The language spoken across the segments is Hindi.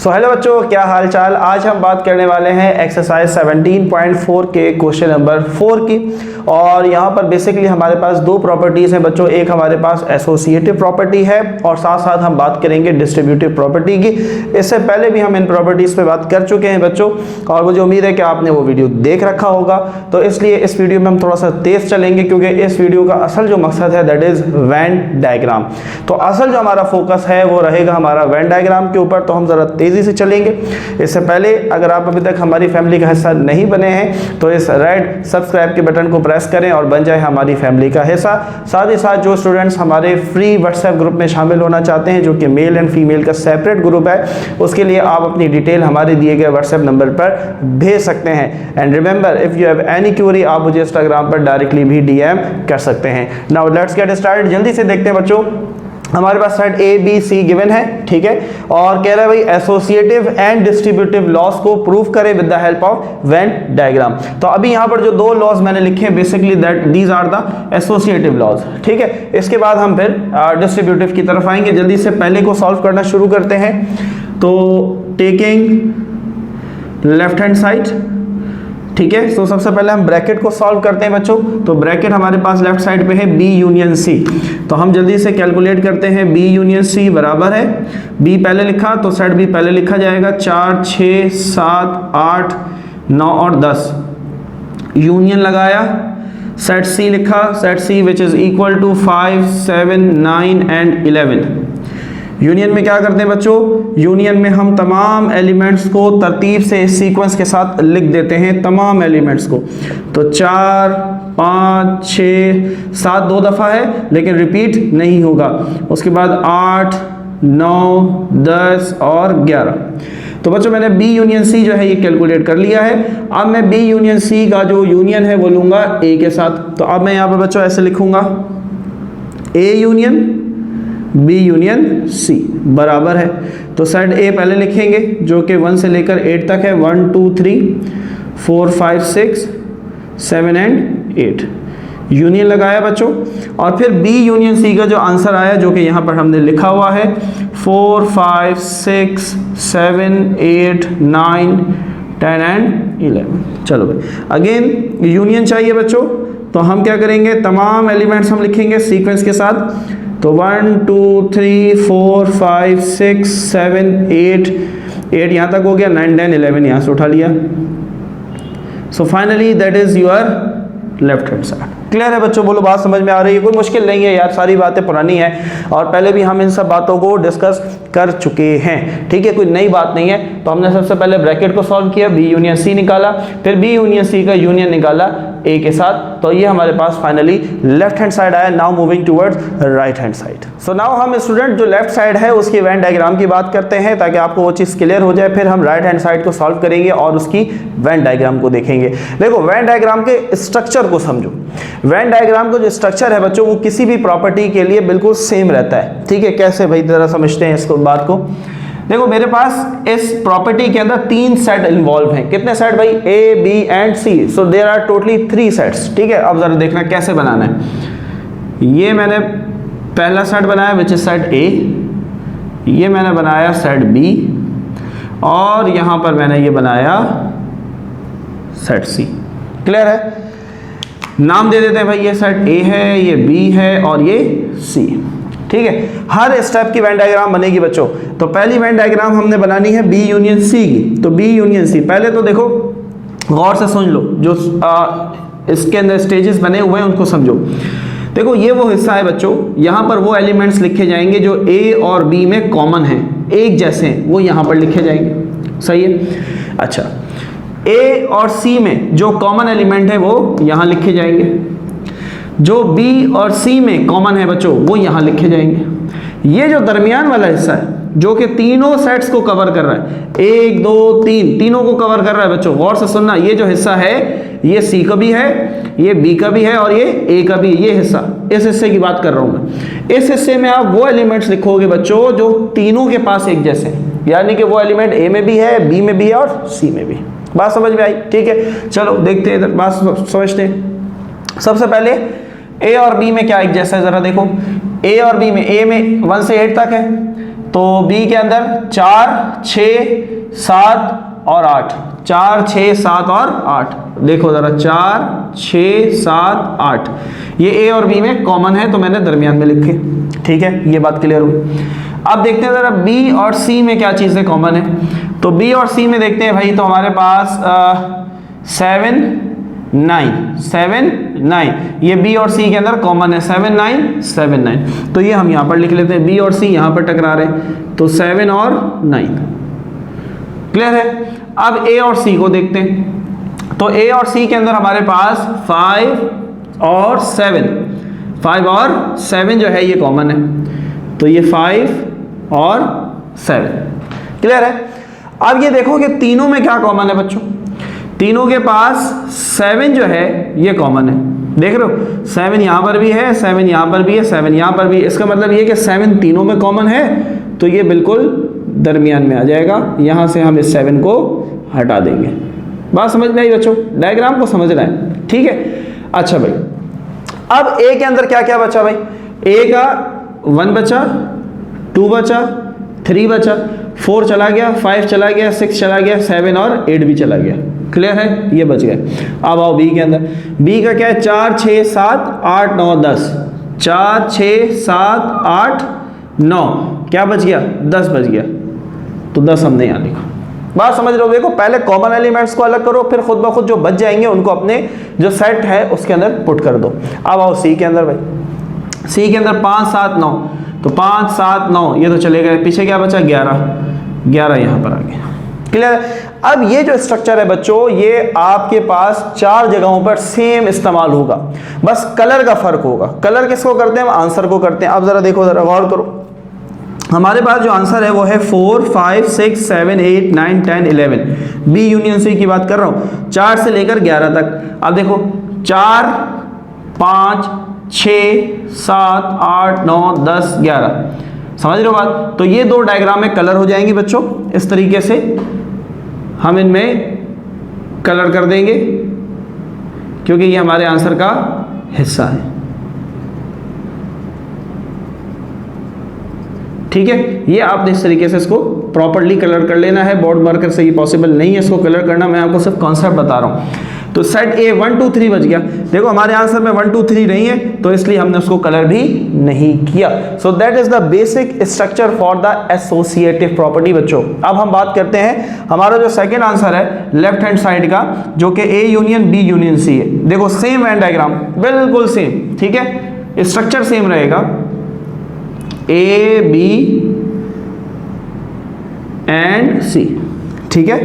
हेलो बच्चों, क्या हाल चाल। आज हम बात करने वाले हैं एक्सरसाइज 17.4 के क्वेश्चन नंबर 4 की। और यहाँ पर बेसिकली हमारे पास दो प्रॉपर्टीज़ हैं बच्चों। एक हमारे पास एसोसिएटिव प्रॉपर्टी है और साथ साथ हम बात करेंगे डिस्ट्रीब्यूटिव प्रॉपर्टी की। इससे पहले भी हम इन प्रॉपर्टीज़ पे बात कर चुके हैं बच्चों, और मुझे उम्मीद है कि आपने वो वीडियो देख रखा होगा। तो इसलिए इस वीडियो में हम थोड़ा सा तेज़ चलेंगे, क्योंकि इस वीडियो का असल जो मकसद है दैट इज़ वेन डायग्राम। तो असल जो हमारा फोकस है वो रहेगा हमारा वेन डायग्राम के ऊपर। तो हम ज़रा तेज़ी से चलेंगे। इससे पहले अगर आप अभी तक हमारी फैमिली का हिस्सा नहीं बने हैं तो इस रेड सब्सक्राइब के बटन को प्रेस करें और बन जाए हमारी फैमिली का हिस्सा। साथ ही साथ जो स्टूडेंट्स हमारे फ्री व्हाट्सएप ग्रुप में शामिल होना चाहते हैं, जो कि मेल एंड फीमेल का सेपरेट ग्रुप है, उसके लिए आप अपनी डिटेल हमारे दिए गए व्हाट्सएप नंबर पर भेज सकते हैं। And remember, if you have any query आप मुझे इंस्टाग्राम पर डायरेक्टली भी डीएम कर सकते हैं। Now let's get started. जल्दी से देखते हैं बच्चों, हमारे पास set A B C given है, ठीक है। और कह रहा है भाई एसोसिएटिव एंड डिस्ट्रीब्यूटिव लॉस को प्रूव करें with the help of Venn diagram. तो अभी यहाँ पर जो दो लॉज मैंने लिखे हैं basically that these are the associative laws, ठीक है। इसके बाद हम फिर डिस्ट्रीब्यूटिव की तरफ आएंगे। जल्दी से पहले को सॉल्व करना शुरू करते हैं। तो टेकिंग लेफ्ट हैंड साइड, ठीक है। तो सबसे पहले हम ब्रैकेट को सॉल्व करते हैं बच्चों। तो ब्रैकेट हमारे पास लेफ्ट साइड पे है बी यूनियन सी। तो हम जल्दी से कैलकुलेट करते हैं। बी यूनियन सी बराबर है, बी पहले लिखा तो सेट बी पहले लिखा जाएगा 4 6 7 8 9 और 10। यूनियन लगाया, सेट सी लिखा, set C which is equal to 5 7 9 and 11। Union में क्या करते हैं बच्चों, यूनियन में हम तमाम एलिमेंट्स को तरतीब से इस सीक्वेंस के साथ लिख देते हैं, तमाम एलिमेंट्स को। तो 4 5 6 7 दो दफ़ा है लेकिन रिपीट नहीं होगा। उसके बाद 8 9 10 और 11। तो बच्चों मैंने बी यूनियन सी जो है ये कैलकुलेट कर लिया है। अब मैं बी यूनियन सी का जो यूनियन है वो लूँगा ए के साथ। तो अब मैं यहाँ पर बच्चों ऐसे लिखूँगा, A union B union C बराबर है। तो सेट ए पहले लिखेंगे जो कि 1 से लेकर 8 तक है। 1 2 3 4 5 6 7 एंड 8। यूनियन लगाया बच्चों, और फिर बी यूनियन सी का जो आंसर आया जो कि यहाँ पर हमने लिखा हुआ है 4 5 6 7 8 9 10 एंड 11। चलो भाई, अगेन यूनियन चाहिए बच्चों। तो हम क्या करेंगे, तमाम एलिमेंट्स हम लिखेंगे सीक्वेंस के साथ। तो 1 2 3 4 5 6 7 8 यहाँ तक हो गया, 9 10 11 यहाँ से उठा लिया। So finally that is your left hand side. Clear है बच्चों, बोलो बात समझ में आ रही है? कोई मुश्किल नहीं है यार, सारी बातें पुरानी हैं और पहले भी हम इन सब बातों को डिस्कस कर चुके हैं, ठीक है। कोई नई बात नहीं है। तो हमने सबसे पहले ब्रैकेट को सॉल्व किया, बी यूनियन सी निकाला, फिर बी यूनियन सी का यूनियन निकाला ए के साथ। तो ये हमारे पास फाइनली लेफ्ट हैंड साइड आया। Now moving towards right hand side. So now हम स्टूडेंट जो लेफ्ट साइड है उसकी वेन डायग्राम की बात करते हैं ताकि आपको वो चीज़ क्लियर हो जाए। फिर हम राइट हैंड साइड को सॉल्व करेंगे और उसकी वेन डायग्राम को देखेंगे। देखो वेन डायग्राम के स्ट्रक्चर को समझो। वेन डायग्राम का जो स्ट्रक्चर है बच्चों वो किसी भी प्रॉपर्टी के लिए बिल्कुल सेम रहता है, ठीक है। कैसे भाई, जरा समझते हैं इसको बात को। देखो मेरे पास इस प्रॉपर्टी के अंदर 3 सेट इन्वॉल्व हैं। कितने सेट भाई, A B and C. So there are totally 3 sets, ठीक है। अब जरा देखना कैसे बनाना है। ये मैंने पहला सेट बनाया विच इज सेट ए, ये मैंने बनाया सेट बी, और यहां पर मैंने ये बनाया सेट सी। क्लियर है? नाम दे देते हैं भाई, ये सेट ए है, ये बी है और ये सी, ठीक है। हर स्टेप की वेन डायग्राम बनेगी बच्चों। तो पहली वेन डायग्राम हमने बनानी है बी यूनियन सी की। तो बी यूनियन सी, पहले तो देखो गौर से सुन लो, जो इसके अंदर स्टेजेस बने हुए हैं उनको समझो। देखो ये वो हिस्सा है बच्चों, यहाँ पर वो एलिमेंट्स लिखे जाएंगे जो ए और बी में कॉमन हैं, एक जैसे हैं, वो यहाँ पर लिखे जाएंगे। सही है? अच्छा, ए और सी में जो कॉमन एलिमेंट है वो यहाँ लिखे जाएंगे, जो बी और सी में कॉमन है बच्चों वो यहाँ लिखे जाएंगे। ये जो दरमियान वाला हिस्सा है जो कि तीनों सेट्स को कवर कर रहा है, 1 2 3 तीनों को कवर कर रहा है बच्चों। गौर से सुनना, ये जो हिस्सा है ये सी का भी है, ये बी का भी है और ये ए का भी। ये हिस्सा, इस हिस्से की बात कर रहा हूं मैं। इस हिस्से में आप वो एलिमेंट्स लिखोगे बच्चों जो तीनों के पास एक जैसे हैं, यानी कि वो एलिमेंट ए में भी है, बी में भी है और सी में भी। बात समझ में आई? ठीक है, चलो देखते हैं इधर, बात समझते हैं। सबसे पहले ए और बी में क्या एक जैसा है, जरा देखो। ए और बी में, ए में 1 से 8 तक है, तो बी के अंदर 4 6 7 और 8, 4 6 7 और 8, देखो जरा 4 6 7 8, ये ए और बी में कॉमन है तो मैंने दरमियान में लिखे। ठीक है, ये बात क्लियर हुई। अब देखते हैं जरा बी और सी में क्या चीजें कॉमन है। तो बी और सी में देखते हैं भाई, तो हमारे पास 7 9, ये बी और सी के अंदर कॉमन है, 7 9 7 9। तो ये हम यहां पर लिख लेते हैं, बी और सी यहां पर टकरा रहे हैं, तो 7 और 9। क्लियर है। अब ए और सी को देखते हैं, तो ए और सी के अंदर हमारे पास 5 और 7 जो है ये कॉमन है, तो ये 5 और 7। क्लियर है। अब ये देखो कि तीनों में क्या कॉमन है बच्चों, तीनों के पास 7 जो है ये कॉमन है, देख रहे हो 7 यहां पर भी है, 7 यहां पर भी है, 7 यहां पर भी है। इसका मतलब ये कि 7 तीनों में कॉमन है, तो ये बिल्कुल दरमियान में आ जाएगा। यहां से हम इस 7 को हटा देंगे। बात समझ में आई बच्चों, डायग्राम को समझना है। ठीक है। अच्छा भाई, अब ए के अंदर क्या क्या बचा भाई, ए का 1 बचा, 2 बचा, 3 बचा, 4 चला गया, 5 चला गया, 6 चला गया, 7 और 8 भी चला गया। क्लियर है, ये बच गए। अब आओ बी के अंदर, बी का क्या है, 4 6 7 8 9 10, 4 6 7 8 9, क्या बच गया, 10 बच गया, तो 10 हमने यहाँ लिखा। बात समझ रहे हो। देखो पहले कॉमन एलिमेंट्स को अलग करो, फिर खुद ब खुद जो बच जाएंगे उनको अपने जो सेट है उसके अंदर पुट कर दो। अब आओ सी के अंदर भाई, सी के अंदर 5 7 9, तो 5 7 9 ये तो चले गए, पीछे क्या बचा, 11 यहाँ पर आ गया। क्लियर। अब ये जो स्ट्रक्चर है बच्चों, ये आपके पास 4 जगहों पर सेम इस्तेमाल होगा, बस कलर का फर्क होगा। कलर किसको करते हैं, हम आंसर को करते हैं। अब जरा देखो, जरा गौर करो, हमारे पास जो आंसर है वो है 4 5 6 7 8 9 10 11। बी यूनियन सी की बात कर रहा हूं, 4 से लेकर 11 तक। अब देखो 4 5 6 7 8 9 10 11, समझ रहे हो बात। तो ये 2 डायग्राम में कलर हो जाएंगी बच्चों, इस तरीके से हम इनमें कलर कर देंगे क्योंकि ये हमारे आंसर का हिस्सा है। ठीक है, ये आपने इस तरीके से इसको प्रॉपर्ली कलर कर लेना है। बोर्ड मार्कर से ये पॉसिबल नहीं है इसको कलर करना, मैं आपको सिर्फ कॉन्सेप्ट बता रहा हूं। तो सेट ए 1 2 3 बच गया। देखो हमारे आंसर में 1 2 3 नहीं है, तो इसलिए हमने उसको कलर भी नहीं किया। So that is the basic structure for the associative property बच्चों। अब हम बात करते हैं हमारा जो सेकंड आंसर है लेफ्ट हैंड साइड का, जो कि A union B union C है। देखो सेम वेन डायग्राम, बिल्कुल सेम। ठीक है, स्ट्रक्चर सेम रहेगा, ए बी एंड सी। ठीक है,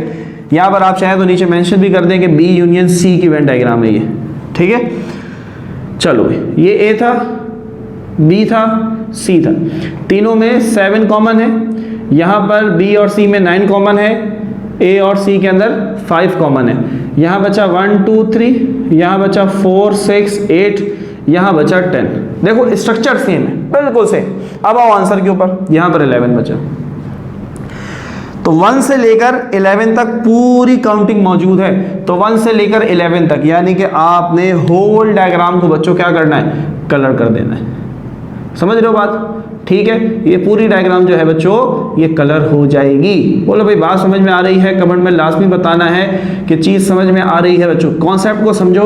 यहां पर आप चाहे तो नीचे मेंशन भी कर दें कि बी यूनियन सी की वेन डायग्राम है ये। ठीक है, चलो ये ए था, बी था, सी था, तीनों में 7 कॉमन है। यहां पर बी और सी में 9 कॉमन है, ए और सी के अंदर 5 कॉमन है। यहां बचा 1 2 3, यहां बचा 4 6 8, यहां बचा 10। देखो स्ट्रक्चर सेम है, बिल्कुल सेम। अब आओ आंसर के ऊपर, यहां पर 11 बचा, तो 1 से लेकर 11 तक पूरी काउंटिंग मौजूद है। तो 1 से लेकर 11 तक यानी कि आपने होल डायग्राम को बच्चों क्या करना है, कलर कर देना है। समझ रहे हो बात। ठीक है, ये पूरी डायग्राम जो है बच्चों ये कलर हो जाएगी। बोलो भाई बात समझ में आ रही है, कमेंट में लाजमी बताना है कि चीज़ समझ में आ रही है बच्चों। कॉन्सेप्ट को समझो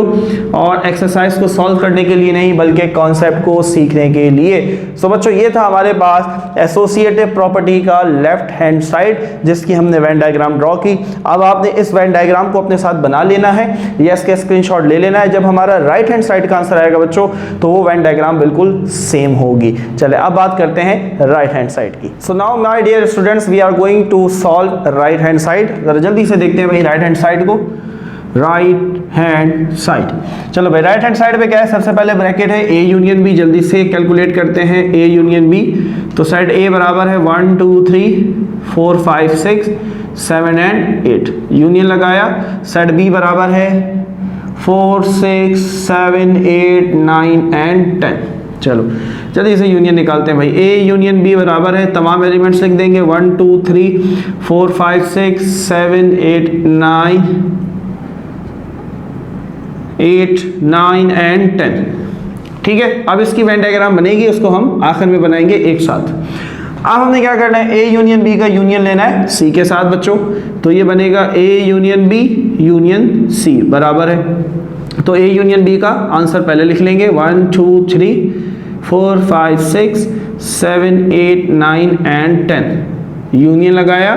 और एक्सरसाइज को सॉल्व करने के लिए नहीं बल्कि कॉन्सेप्ट को सीखने के लिए। सो बच्चों ये था हमारे पास एसोसिएटिव प्रॉपर्टी का लेफ्ट हैंड साइड, जिसकी हमने वेन डायग्राम ड्रॉ की। अब आपने इस वेन डायग्राम को अपने साथ बना लेना है या इसके स्क्रीनशॉट ले लेना है। जब हमारा राइट हैंड साइड का आंसर आएगा बच्चों तो वो वेन डायग्राम बिल्कुल सेम होगी। चले अब बात करते हैं राइट हैंड साइड की। So now my dear students, we are going to solve right hand side. जरा जल्दी से देखते हैं भाई राइट हैंड साइड को। राइट हैंड साइड, चलो भाई राइट हैंड साइड पे क्या है, सबसे पहले ब्रैकेट है ए यूनियन बी। जल्दी से कैलकुलेट करते हैं ए यूनियन बी। तो साइड ए बराबर है 1 2 3 4 5 6 7 एंड 8, यूनियन लगाया। साइड बी बराबर है 4 6 7 8 9 एंड 10। चलो जल्दी से यूनियन निकालते हैं भाई। ए यूनियन बी बराबर है, तमाम एलिमेंट्स लिख देंगे 1 2 3 4 5 6 7 8 9 एंड 10। ठीक है, अब इसकी वेन डायग्राम बनेगी, उसको हम आखिर में बनाएंगे एक साथ। अब हमने क्या करना है, ए यूनियन बी का यूनियन लेना है सी के साथ बच्चों, तो ये बनेगा A union B union C बराबर है। तो ए यूनियन बी का आंसर पहले लिख लेंगे, 1 2 3 4 5 6 7 8 9 एंड 10 यूनियन लगाया।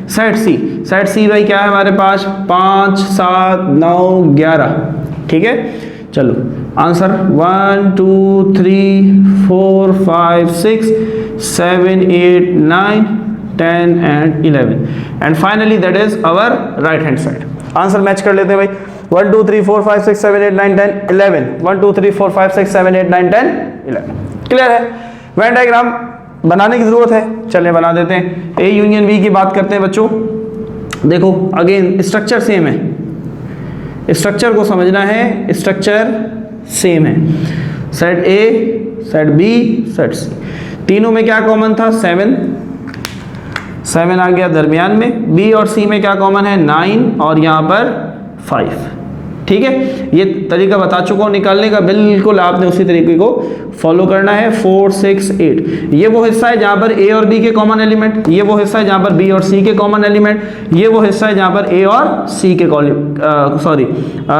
सेट सी भाई क्या है हमारे पास, 5 7 9 11, ठीक है। चलो answer 1 2 3 4 5 6 7 8 9 10 and 11 and finally that is our right hand side. Answer match कर लेते हैं भाई, 1 2 3 4 5 6 7 8 9 10 11, 1 2 3 4 5 6 7 8 9 10 11। क्लियर है। वेन डायग्राम बनाने की जरूरत है, चलिए बना देते हैं। ए यूनियन बी की बात करते हैं बच्चों। देखो अगेन स्ट्रक्चर सेम है, स्ट्रक्चर को समझना है, स्ट्रक्चर सेम है। Set A, set B, set C, तीनों में क्या कॉमन था, 7 आ गया दरमियान में। बी और सी में क्या कॉमन है, 9 और यहाँ पर 5, ठीक है। ये तरीका बता चुका हूँ निकालने का, बिल्कुल आपने उसी तरीके को फॉलो करना है। 4 6 8, ये वो हिस्सा है जहाँ पर ए और बी के कॉमन एलिमेंट, ये वो हिस्सा है जहाँ पर बी और सी के कॉमन एलिमेंट, ये वो हिस्सा है जहाँ पर ए और सी के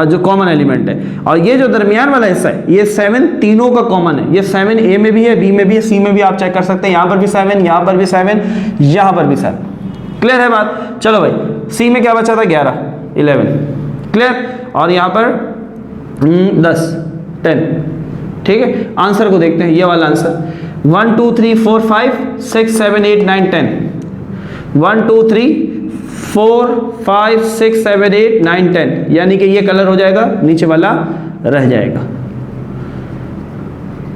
जो कॉमन एलिमेंट है, और ये जो दरमियान वाला हिस्सा है ये 7 तीनों का कॉमन है। ये 7 ए में भी है, बी में भी है, सी में भी, आप चेक कर सकते हैं। यहाँ पर भी 7, यहाँ पर भी 7, यहाँ पर भी 7। क्लियर है बात। चलो भाई सी में क्या बचा था, 11 11, क्लियर। और यहाँ पर 10 ठीक है। आंसर को देखते हैं, ये वाला आंसर 1 2 3 4 5 6 7 8 9 10, 1 2 3 4 5 6 7 8 9 10, यानी कि ये कलर हो जाएगा, नीचे वाला रह जाएगा।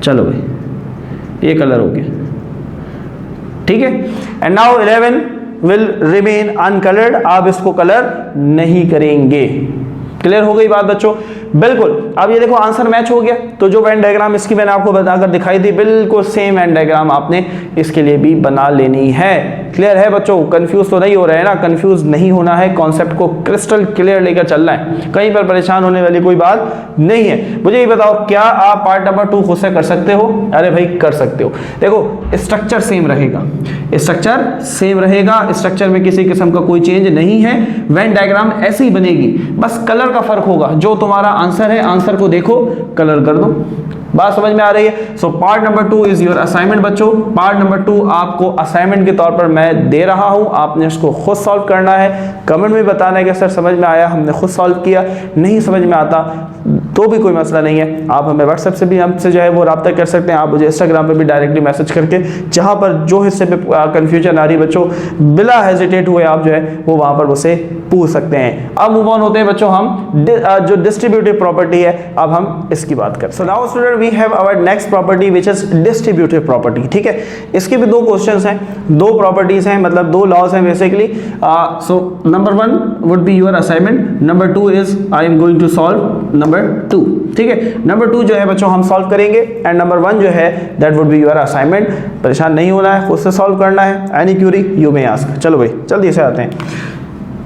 चलो भाई ये कलर हो गया, ठीक है। And now 11 will remain uncoloured, आप इसको कलर नहीं करेंगे। क्लियर हो गई बात बच्चों, बिल्कुल। अब ये देखो आंसर मैच हो गया, तो जो वेन डायग्राम इसकी मैंने आपको बताकर दिखाई दी, बिल्कुल सेम वेन डायग्राम आपने इसके लिए भी बना लेनी है। क्लियर है बच्चों, कंफ्यूज तो नहीं हो रहे हैं ना, कंफ्यूज नहीं होना है, कॉन्सेप्ट को क्रिस्टल क्लियर लेकर चलना है, कहीं पर परेशान होने वाली कोई बात नहीं है। मुझे ये बताओ, क्या आप पार्ट नंबर 2 खुद से कर सकते हो? अरे भाई कर सकते हो। देखो स्ट्रक्चर सेम रहेगा, स्ट्रक्चर सेम रहेगा, स्ट्रक्चर में किसी किस्म का कोई चेंज नहीं है। वेन डायग्राम ऐसे ही बनेगी, बस कलर का फर्क होगा। जो तुम्हारा आंसर है, आंसर को देखो, कलर कर दो। बात समझ में आ रही है? So part number 2 is your assignment बच्चों। पार्ट नंबर 2 आपको असाइनमेंट के तौर पर मैं दे रहा हूं, आपने इसको खुद सॉल्व करना है। कमेंट में बताना है कि सर समझ में आया, हमने खुद सॉल्व किया, नहीं समझ में आता तो भी कोई मसला नहीं है, आप हमें व्हाट्सएप से भी हमसे जो है वो रब्ता कर सकते हैं। आप मुझे इंस्टाग्राम पे भी डायरेक्टली मैसेज करके, जहां पर जो हिस्से पे कंफ्यूजन आ रही है बच्चों, बिला हेजिटेट हुए आप जो है वो वहां पर मुझसे पूछ सकते हैं। अब मूव ऑन होते हैं बच्चों, हम जो डिस्ट्रीब्यूटिव प्रॉपर्टी है, अब हम इसकी बात करें। So now student we have our next property which is distributive property. ठीक है, इसके भी 2 क्वेश्चंस हैं, 2 प्रॉपर्टीज हैं, मतलब 2 लॉज हैं basically. So number 1 would be your assignment, number 2 is I am going to solve number 2। ठीक है, नंबर 2 जो है बच्चों हम सॉल्व करेंगे, एंड नंबर 1 जो है that would be your assignment. परेशान नहीं होना है, खुद से सॉल्व करना है। Any Curie you may ask. चलो भाई जल्दी से आते हैं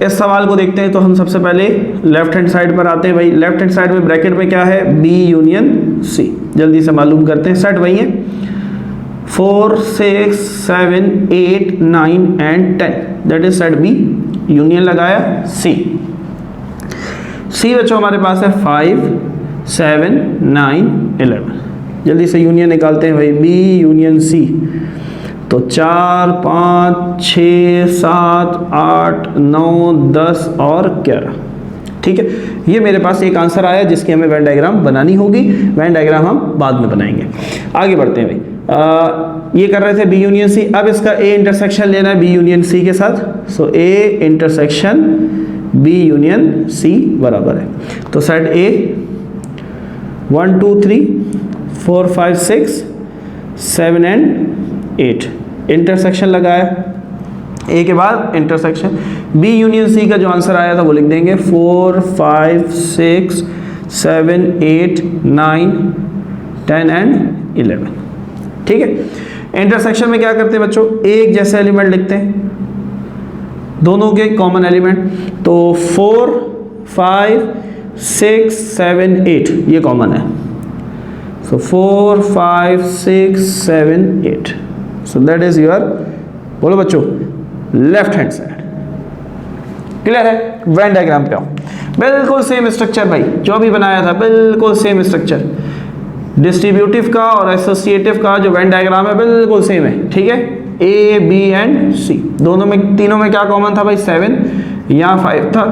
इस सवाल को देखते हैं। तो हम सबसे पहले लेफ्ट हैंड साइड पर आते हैं भाई। लेफ्ट हैंड साइड में ब्रैकेट में क्या है, बी यूनियन सी। जल्दी से मालूम करते हैं। सेट वही है 4 6 7 8 9 and 10, that is set B. Union लगाया सी। सी बच्चों हमारे पास है 5 7 9 11। जल्दी से यूनियन निकालते हैं भाई, बी यूनियन सी। तो 4 5 6 7 8 9 10 और 11। ठीक है, ये मेरे पास एक आंसर आया जिसकी हमें वेन डायग्राम बनानी होगी। वेन डायग्राम हम बाद में बनाएंगे। आगे बढ़ते हैं भाई। ये कर रहे थे बी यूनियन सी, अब इसका ए इंटरसेक्शन लेना है बी यूनियन सी के साथ। So A intersection B union C बराबर है, तो सेट ए 1 2 3 4 5 6 7 एंड 8। इंटरसेक्शन लगाया, ए के बाद इंटरसेक्शन बी यूनियन सी का जो आंसर आया था वो लिख देंगे 4 5 6 7 8 9 10 एंड 11। ठीक है, इंटरसेक्शन में क्या करते हैं बच्चों, एक जैसे एलिमेंट लिखते हैं, दोनों के कॉमन एलिमेंट। तो 4 5 6 7 8 ये कॉमन है। So 4 5 6 7 8, so that is your बोलो बच्चों, लेफ्ट हैंड साइड। क्लियर है? वेन डायग्राम पे आओ, बिल्कुल सेम स्ट्रक्चर भाई जो भी बनाया था, बिल्कुल सेम स्ट्रक्चर। डिस्ट्रीब्यूटिव का और एसोसिएटिव का जो वेन डायग्राम है बिल्कुल सेम है, ठीक है। ए बी एंड सी दोनों में, तीनों में क्या कॉमन था भाई? 7, यहाँ 5 था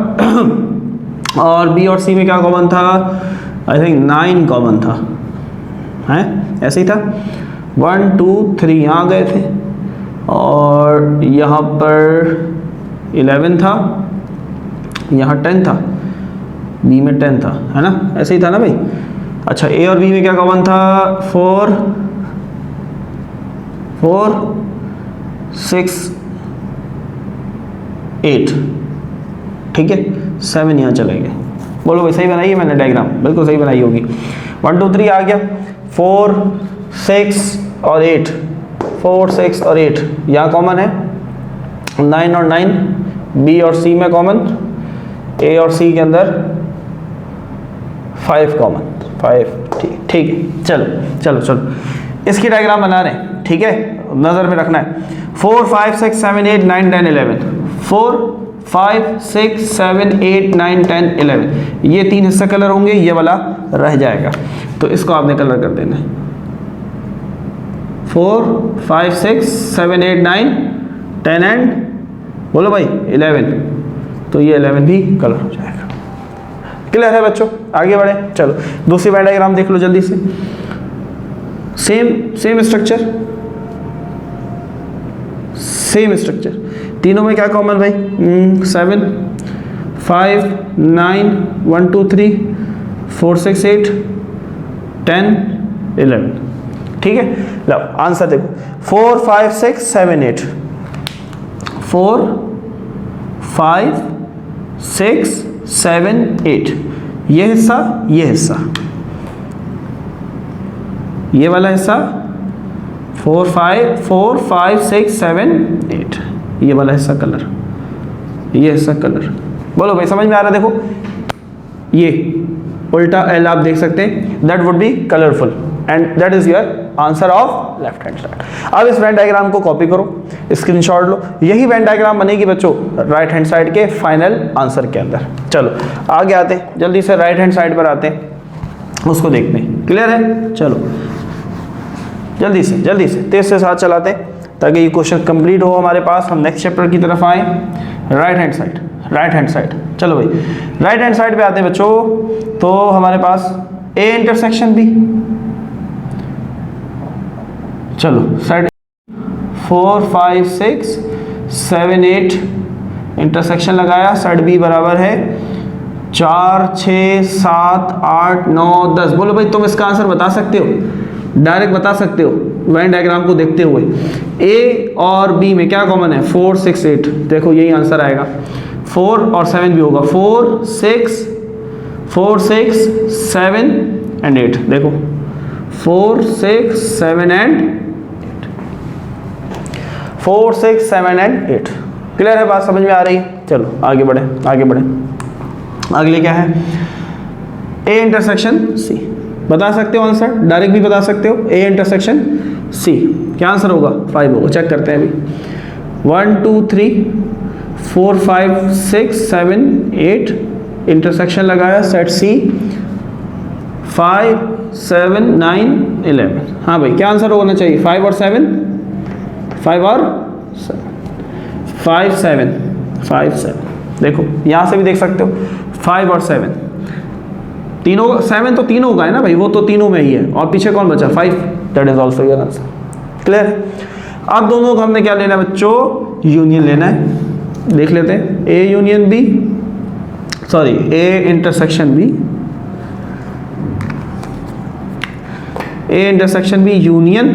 और बी और सी में क्या कॉमन था? आई थिंक 9 कॉमन था, है ऐसे ही था। 1 2 3 यहाँ गए थे और यहाँ पर 11 था, यहाँ 10 था, बी में 10 था, है ना? ऐसे ही था ना भाई। अच्छा, ए और बी में क्या कॉमन था? 4 6 8, ठीक है। 7 यहाँ चले गए। बोलो भाई सही बनाई है मैंने डायग्राम? बिल्कुल सही बनाई होगी। 1 2 3 आ गया, 4 6 और 8, 4 6 और 8 यहाँ कॉमन है। 9 और 9 बी और सी में कॉमन, ए और सी के अंदर 5 कॉमन, 5, ठीक है। चलो चलो चलो इसकी डायग्राम बना रहे हैं, ठीक है, नज़र में रखना है। 4 5 6 7 8 9 10 11, 4 5 6 7 8 9 10 11, ये 3 हिस्से कलर होंगे, ये वाला रह जाएगा, तो इसको आपने कलर कर देना है। 4 5 6 7 8 9 10 एंड बोलो भाई 11, तो ये 11 भी कलर हो जाएगा। क्लियर है बच्चों? आगे बढ़े, चलो दूसरी वेन डायग्राम देख लो जल्दी से। सेम स्ट्रक्चर, सेम स्ट्रक्चर, तीनों में क्या कॉमन भाई? 7 5 9 1 2 3 4 6 8 10 11, ठीक है। लो आंसर देखो, 4 5 6 7 8, 4 5 6 7 8, ये हिस्सा, ये हिस्सा, ये वाला हिस्सा 4 5 6 7 8, ये वाला हिस्सा कलर, ये हिस्सा कलर। बोलो भाई समझ में आ रहा है? देखो ये उल्टा एल आप देख सकते हैं, that would be colourful and that is your answer of left hand side. अब इस वेन डायग्राम को कॉपी करो, स्क्रीनशॉट लो, यही वेन डायग्राम बनेगी बच्चों राइट हैंड साइड के फाइनल आंसर के अंदर। चलो आगे आते हैं, जल्दी से राइट हैंड साइड पर आते हैं, उसको देखते हैं। क्लियर है? चलो जल्दी से तेज से साथ चलाते हैं ताकि ये क्वेश्चन कंप्लीट हो हमारे पास, हम नेक्स्ट चैप्टर की तरफ आए। Right hand side, right hand side, चलो भाई राइट हैंड साइड पे आते हैं बच्चों। तो हमारे पास ए इंटरसेक्शन बी, चलो साइड 4 5 6 7 8 इंटरसेक्शन लगाया, साइड बी बराबर है 4 6 7 8 9 10। बोलो भाई तुम इसका आंसर बता सकते हो, डायरेक्ट बता सकते हो वेन डायग्राम को देखते हुए। ए और बी में क्या कॉमन है? 4 6 8, देखो यही आंसर आएगा। 4 और 7 भी होगा, 4 6 7 एंड 8, देखो 4 6 7 एंड 4 6 7 एंड 8। क्लियर है? बात समझ में आ रही है? चलो आगे बढ़े, आगे बढ़े। अगले क्या है? ए इंटरसेक्शन सी, बता सकते हो आंसर, डायरेक्ट भी बता सकते हो। ए इंटरसेक्शन सी, क्या आंसर होगा? 5 होगा। चेक करते हैं अभी। 1 2 3 4 5 6 7 8 इंटरसेक्शन लगाया, सेट सी 5 7 9 11। हाँ भाई क्या आंसर होना चाहिए? 5 और 7, 5 और 5 7 5 7। देखो यहाँ से भी देख सकते हो 5 और 7 तीनों, 7 तो तीनों का है ना भाई, वो तो तीनों में ही है, और पीछे कौन बचा? 5, that is also your answer. Clear? अब दोनों को हमने क्या लेना है बच्चों? यूनियन लेना है। देख लेते हैं, A union B, sorry A intersection B, A intersection B union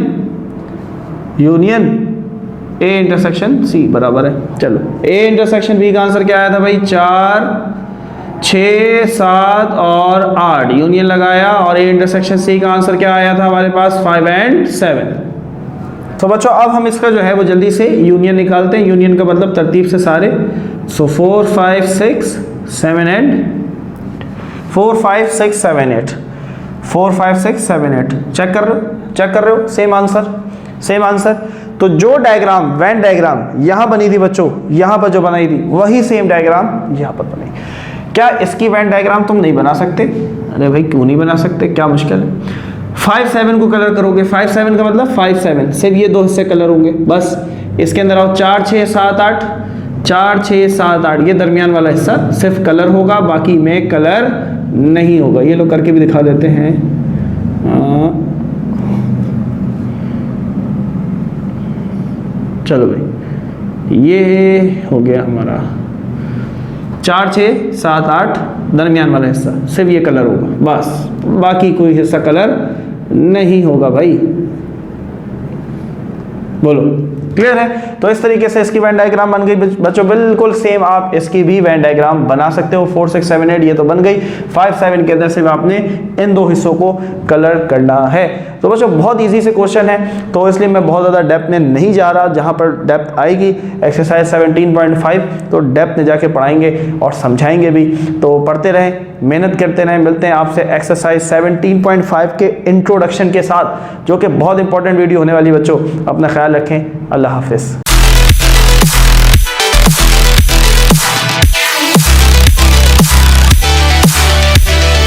A intersection C बराबर है। चलो ए इंटरसेक्शन बी का आंसर क्या आया था भाई? 4 6 7 और 8 यूनियन लगाया, और ए इंटरसेक्शन सी का आंसर क्या आया था हमारे पास? 5 एंड 7। तो बच्चों अब हम इसका जो है वो जल्दी से यूनियन निकालते हैं। यूनियन का मतलब तरतीब से सारे। सो 4 5 6 7 एंड 4 5 6 7 8, 4 5 6 7 8। चेक कर रहे हो? Same answer. तो जो डायग्राम वेन डायग्राम यहां बनी थी बच्चों, यहां पर जो बनाई थी वही सेम डायग्राम यहां पर बनी। क्या इसकी वेन डायग्राम तुम नहीं बना सकते? अरे भाई क्यों नहीं बना सकते, क्या मुश्किल है। 5 7 को कलर करोगे, 5 7 का मतलब 5 7 सिर्फ ये दो हिस्से कलर होंगे बस। इसके अंदर आओ 4 6 7 8, 4 6 7 8 ये दरमियान वाला हिस्सा सिर्फ कलर होगा, बाकी में कलर नहीं होगा। ये लोग करके भी दिखा देते हैं। चलो भाई ये हो गया हमारा 4 6 7 8 दरमियान वाला हिस्सा सिर्फ ये कलर होगा बस, बाकी कोई हिस्सा कलर नहीं होगा भाई। बोलो क्लियर है? तो इस तरीके से इसकी वेन डायग्राम बन गई बच्चों। बिल्कुल सेम आप इसकी भी वेन डायग्राम बना सकते हो। 4 6 7 8 ये तो बन गई। 5 7 के अंदर सिर्फ आपने इन दो हिस्सों को कलर करना है। तो बच्चों बहुत इजी से क्वेश्चन है, तो इसलिए मैं बहुत ज़्यादा डेप्थ में नहीं जा रहा। जहाँ पर डेप्थ आएगी एक्सरसाइज 17.5 तो डेप्थ में जाके पढ़ाएंगे और समझाएंगे भी। तो पढ़ते रहें, मेहनत करते रहें। मिलते हैं आपसे एक्सरसाइज 17.5 के इंट्रोडक्शन के साथ, जो कि बहुत इंपॉर्टेंट वीडियो होने वाली। बच्चों अपना ख्याल रखें। अल्लाह हाफिज़।